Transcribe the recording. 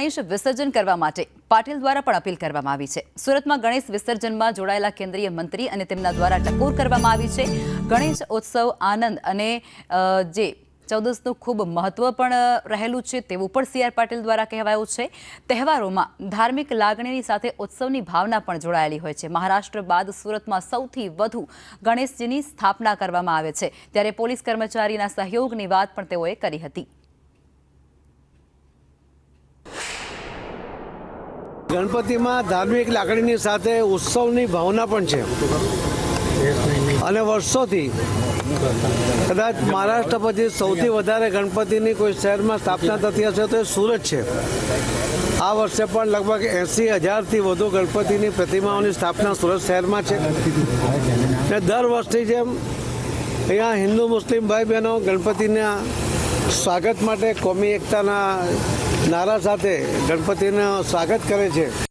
ગણેશ વિસર્જન કરવા માટે પાટીલ દ્વારા પણ અપીલ કરવામાં આવી છે। સુરતમાં ગણેશ વિસર્જનમાં જોડાયેલા કેન્દ્રીય મંત્રી અને તેમના દ્વારા ટકોર કરવામાં આવી છે। ગણેશ ઉત્સવ આનંદ અને જે ચૌદસનું ખૂબ મહત્વ પણ રહેલું છે તેવું પણ સીઆર પાટીલ દ્વારા કહેવાયું છે। તહેવારોમાં ધાર્મિક લાગણીની સાથે ઉત્સવની ભાવના પણ જોડાયેલી હોય છે। મહારાષ્ટ્ર બાદ સુરતમાં સૌથી વધુ ગણેશજીની સ્થાપના કરવામાં આવે છે, ત્યારે પોલીસ કર્મચારીના સહયોગની વાત પણ તેઓએ કરી હતી। ગણપતિમાં ધાર્મિક લાગણીની સાથે ઉત્સવની ભાવના પણ છે અને વર્ષોથી કદાચ મહારાષ્ટ્ર પછી સૌથી વધારે ગણપતિની કોઈ શહેરમાં સ્થાપના થતી હશે તો એ સુરત છે। આ વર્ષે પણ લગભગ 80,000થી વધુ ગણપતિની પ્રતિમાઓની સ્થાપના સુરત શહેરમાં છે ને દર વર્ષની જેમ અહીંયા હિન્દુ મુસ્લિમ ભાઈ બહેનો ગણપતિના સ્વાગત માટે કોમી એકતાના નારા સાથે ગણપતિનું સ્વાગત કરે છે।